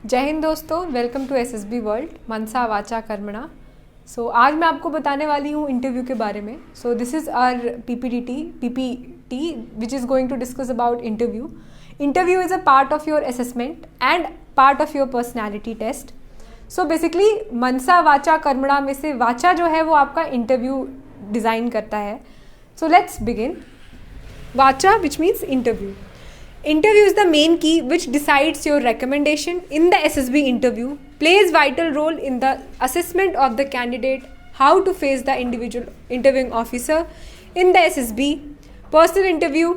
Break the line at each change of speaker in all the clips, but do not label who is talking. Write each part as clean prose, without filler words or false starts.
जय हिंद दोस्तों, welcome to SSB world मनसा वाचा कर्मणा। आज मैं आपको बताने वाली हूँ इंटरव्यू के बारे में। This is our PPT which is going to discuss about interview. Interview is a part of your assessment and part of your personality test. Basically मनसा वाचा कर्मणा में से वाचा जो है वो आपका इंटरव्यू डिज़ाइन करता है। Let's begin. वाचा which means interview. Interview is the main key which decides your recommendation in the SSB interview, plays vital role in the assessment of the candidate, how to face the individual interviewing officer in the SSB. Personal interview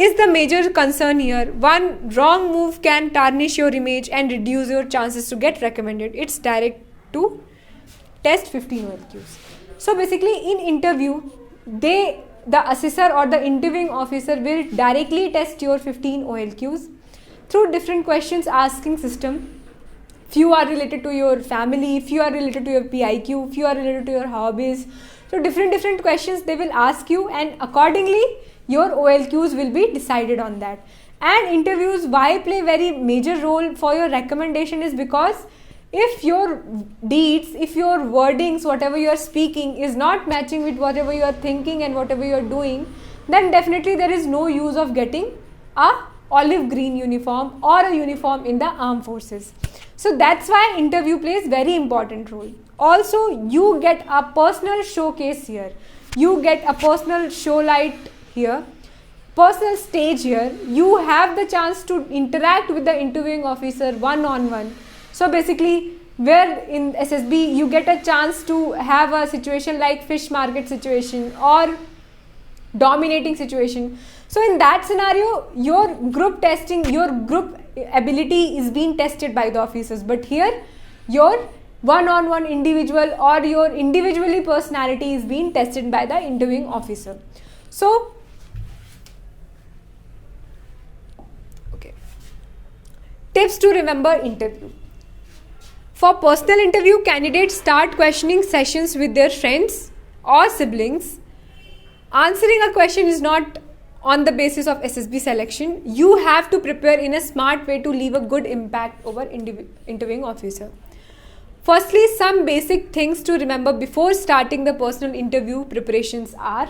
is the major concern here. One wrong move can tarnish your image and reduce your chances to get recommended. It's direct to test 15 OLQs. Basically in interview, the assessor or the interviewing officer will directly test your 15 OLQs through different questions asking system. Few are related to your family, few are related to your PIQ, few are related to your hobbies. Different questions they will ask you, and accordingly your OLQs will be decided on that. And interviews why play very major role for your recommendation is because if your deeds, if your wordings, whatever you are speaking is not matching with whatever you are thinking and whatever you are doing, then definitely there is no use of getting a olive green uniform or a uniform in the armed forces. That's why interview plays very important role. Also, you get a personal showcase here. You get a personal show light here, personal stage here. You have the chance to interact with the interviewing officer one-on-one. Basically, where in SSB you get a chance to have a situation like fish market situation or dominating situation. In that scenario, your group testing, your group ability is being tested by the officers. But here, your one-on-one individual or your individually personality is being tested by the interviewing officer. Tips to remember interview. For personal interview, candidates start questioning sessions with their friends or siblings. Answering a question is not on the basis of SSB selection. You have to prepare in a smart way to leave a good impact over interviewing officer. Firstly, some basic things to remember before starting the personal interview preparations are: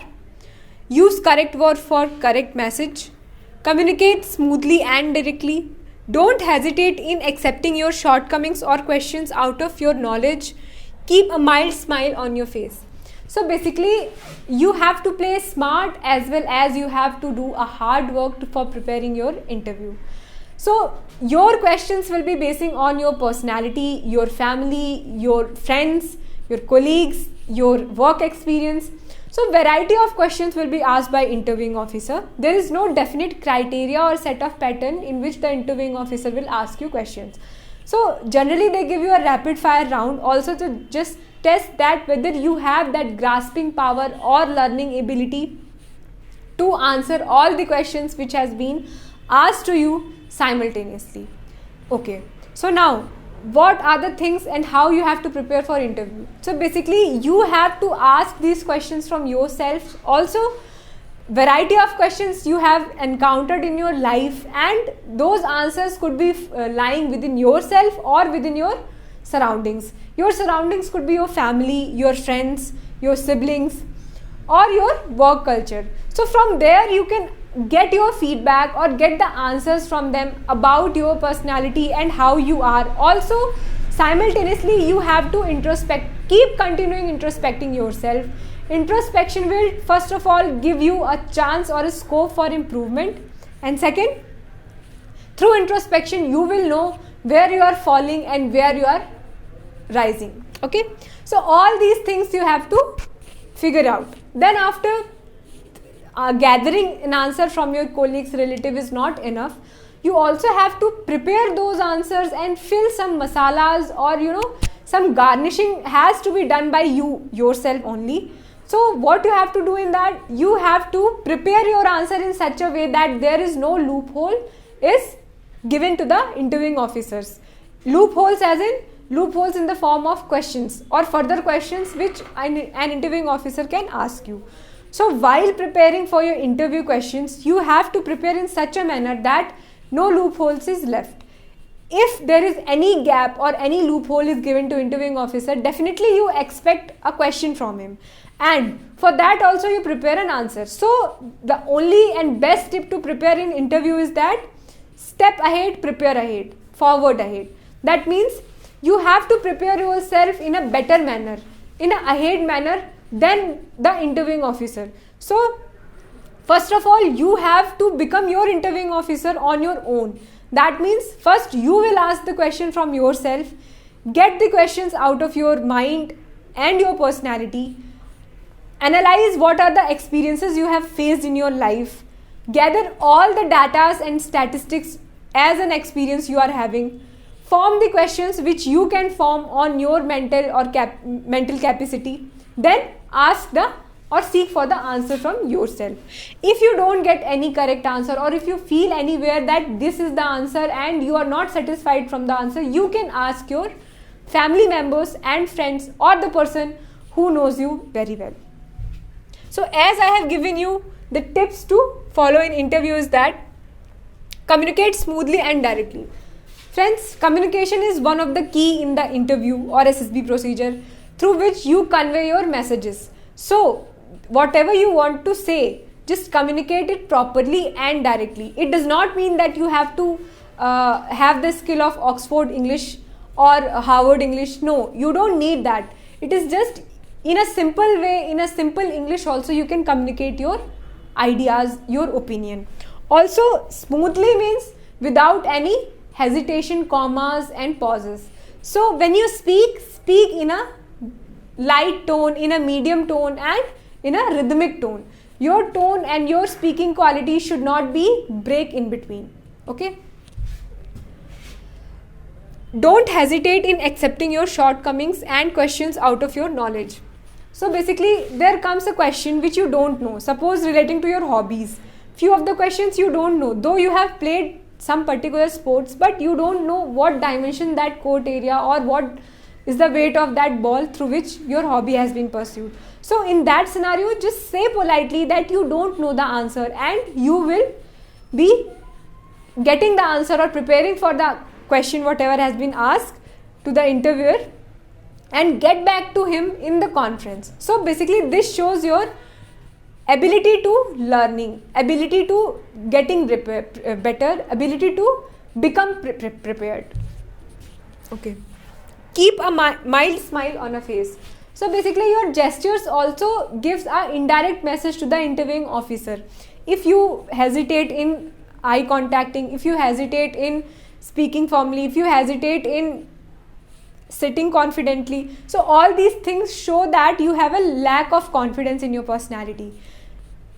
use correct word for correct message, communicate smoothly and directly, don't hesitate in accepting your shortcomings or questions out of your knowledge, keep a mild smile on your face. Basically, you have to play smart as well as you have to do a hard work for preparing your interview. Your questions will be basing on your personality, your family, your friends, your colleagues, your work experience. Variety of questions will be asked by interviewing officer. There is no definite criteria or set of pattern in which the interviewing officer will ask you questions. Generally they give you a rapid fire round also to just test that whether you have that grasping power or learning ability to answer all the questions which has been asked to you simultaneously. Okay, now what are the things and how you have to prepare for interview. Basically, you have to ask these questions from yourself. Also, variety of questions you have encountered in your life, and those answers could be lying within yourself or within your surroundings. Your surroundings could be your family, your friends, your siblings, or your work culture. From there you can get your feedback or get the answers from them about your personality and how you are. Also, simultaneously you have to introspect, keep continuing introspecting yourself. Introspection will first of all give you a chance or a scope for improvement, and second, through introspection you will know where you are falling and where you are rising. Okay, all these things you have to figure out. Then after gathering an answer from your colleagues, relative is not enough. You also have to prepare those answers and fill some masalas, or some garnishing has to be done by you yourself only. What you have to do in that, you have to prepare your answer in such a way that there is no loophole is given to the interviewing officers. Loopholes as in loopholes in the form of questions or further questions which an interviewing officer can ask you. While preparing for your interview questions, you have to prepare in such a manner that no loopholes is left. If there is any gap or any loophole is given to interviewing officer, definitely you expect a question from him, and for that also you prepare an answer. So the only and best tip to prepare in interview is that step ahead, prepare ahead, forward ahead. That means you have to prepare yourself in a better manner, in a ahead manner than the interviewing officer. So first of all, you have to become your interviewing officer on your own. That means first you will ask the question from yourself, get the questions out of your mind and your personality, analyze what are the experiences you have faced in your life, gather all the data and statistics as an experience you are having, form the questions which you can form on your mental or mental capacity, then ask the or seek for the answer from yourself. If you don't get any correct answer, or if you feel anywhere that this is the answer and you are not satisfied from the answer, you can ask your family members and friends or the person who knows you very well. So as I have given you the tips to follow in interviews, that communicate smoothly and directly. Friends, communication is one of the key in the interview or SSB procedure through which you convey your messages. So whatever you want to say, just communicate it properly and directly. It does not mean that you have to have the skill of Oxford English or Harvard English. No, you don't need that. It is just in a simple way, in a simple English also you can communicate your ideas, your opinion. Also, smoothly means without any hesitation, commas and pauses. So when you speak in a light tone, in a medium tone and in a rhythmic tone. Your tone and your speaking quality should not be break in between. Okay. Don't hesitate in accepting your shortcomings and questions out of your knowledge. So basically there comes a question which you don't know, suppose relating to your hobbies. Few of the questions you don't know, though you have played some particular sports, but you don't know what dimension that court area or what is the weight of that ball through which your hobby has been pursued. So in that scenario, just say politely that you don't know the answer, and you will be getting the answer or preparing for the question whatever has been asked to the interviewer, and get back to him in the conference. So basically this shows your ability to learning, ability to getting better, ability to become prepared. Okay. Keep a mild smile on a face. So basically your gestures also gives an indirect message to the interviewing officer. If you hesitate in eye contacting, if you hesitate in speaking formally, if you hesitate in sitting confidently, so all these things show that you have a lack of confidence in your personality.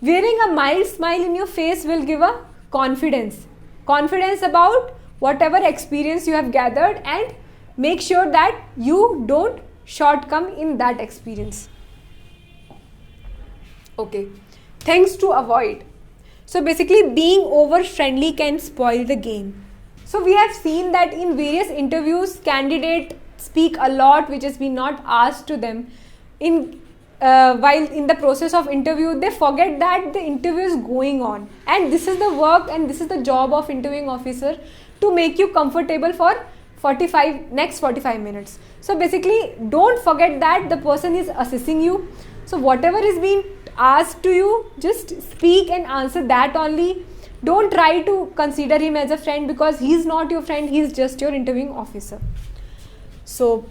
Wearing a mild smile in your face will give a confidence about whatever experience you have gathered, and make sure that you don't shortcome in that experience. Okay, things to avoid. So basically being over friendly can spoil the game. So we have seen that in various interviews, candidates speak a lot which has been not asked to them. While in the process of interview, they forget that the interview is going on, and this is the work and this is the job of interviewing officer to make you comfortable for next 45 minutes. So basically don't forget that the person is assessing you. So whatever is being asked to you, just speak and answer that only. Don't try to consider him as a friend, because he is not your friend, he is just your interviewing officer. So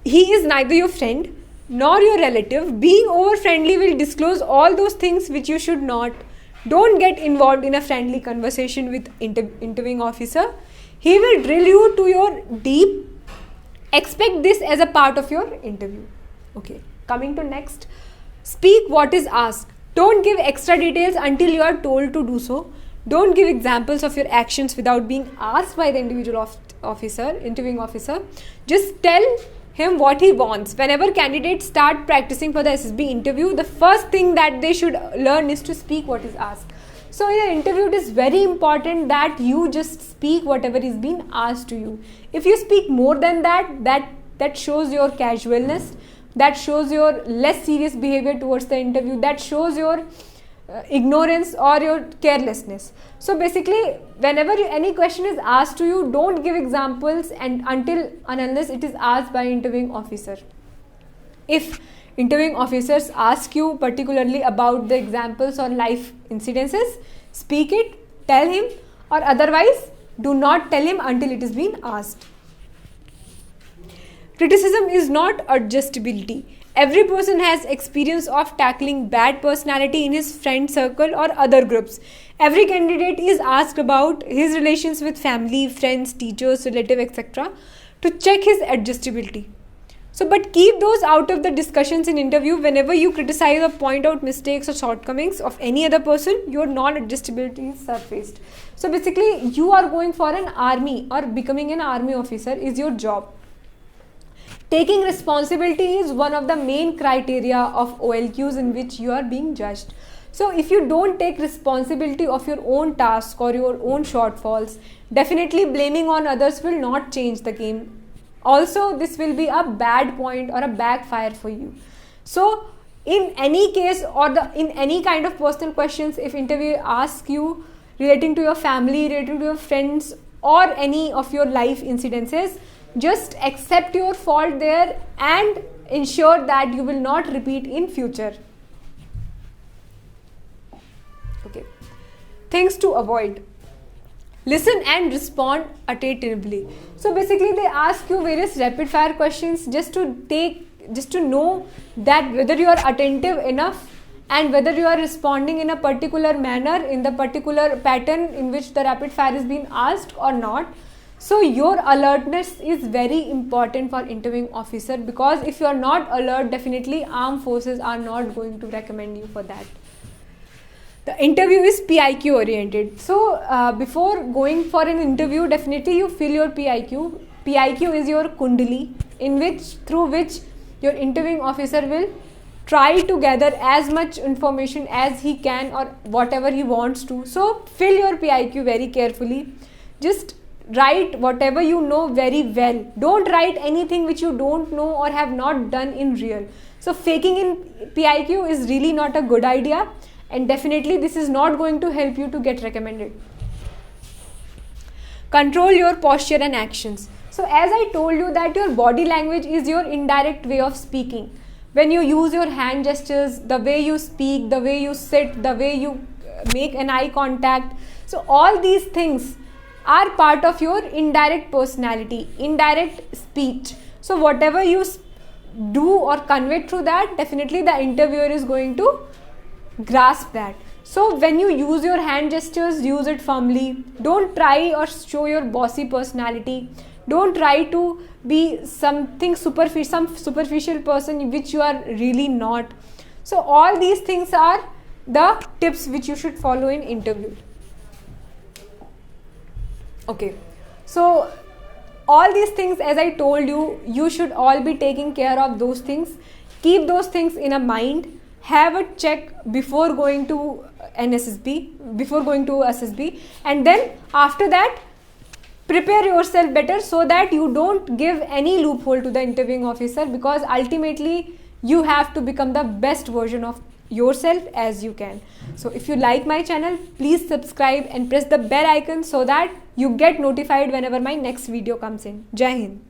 he is neither your friend nor your relative. Being over friendly will disclose all those things which you should not. Don't get involved in a friendly conversation with interviewing officer. He will drill you to your deep. Expect this as a part of your interview. Okay, coming to next. Speak what is asked. Don't give extra details until you are told to do so. Don't give examples of your actions without being asked by the interviewing officer. Just tell him what he wants. Whenever candidates start practicing for the SSB interview, the first thing that they should learn is to speak what is asked. So in an interview, it is very important that you just speak whatever is being asked to you. If you speak more than that shows your casualness, that shows your less serious behavior towards the interview, that shows your ignorance or your carelessness. So basically, whenever any question is asked to you, don't give examples and until and unless it is asked by interviewing officer. If interviewing officers ask you particularly about the examples or life incidences, speak it, tell him, or otherwise do not tell him until it is being asked. Criticism is not adjustability. Every person has experience of tackling bad personality in his friend circle or other groups. Every candidate is asked about his relations with family, friends, teachers, relatives, etc. to check his adjustability. So, but keep those out of the discussions in interview. Whenever you criticize or point out mistakes or shortcomings of any other person, your non-adjustability is surfaced. So basically, you are going for an army or becoming an army officer is your job. Taking responsibility is one of the main criteria of OLQs in which you are being judged. So if you don't take responsibility of your own task or your own shortfalls, definitely blaming on others will not change the game. Also, this will be a bad point or a backfire for you. So in any case or in any kind of personal questions, if interviewer asks you relating to your family, relating to your friends or any of your life incidences, just accept your fault there and ensure that you will not repeat in future. Okay. Things to avoid. Listen and respond attentively. So basically they ask you various rapid fire questions just to know that whether you are attentive enough and whether you are responding in a particular manner in the particular pattern in which the rapid fire is being asked or not. So your alertness is very important for interviewing officer, because if you are not alert, definitely armed forces are not going to recommend you for that. The interview is PIQ oriented. So before going for an interview, definitely you fill your PIQ. PIQ is your kundali through which your interviewing officer will try to gather as much information as he can or whatever he wants to. So fill your PIQ very carefully. Just write whatever you know very well. Don't write anything which you don't know or have not done in real. So faking in PIQ is really not a good idea, and definitely this is not going to help you to get recommended. Control your posture and actions. So as I told you that your body language is your indirect way of speaking. When you use your hand gestures, the way you speak, the way you sit, the way you make an eye contact. So all these things are part of your indirect personality, indirect speech. So whatever you do or convey through that, definitely the interviewer is going to grasp that. So when you use your hand gestures, use it firmly. Don't try or show your bossy personality. Don't try to be some superficial person which you are really not. So all these things are the tips which you should follow in interview. Okay, so all these things, as I told you, you should all be taking care of those things. Keep those things in a mind. Have a check before going to SSB, and then after that prepare yourself better so that you don't give any loophole to the interviewing officer, because ultimately you have to become the best version of yourself as you can. So if you like my channel, please subscribe and press the bell icon so that you get notified whenever my next video comes in. Jai Hind.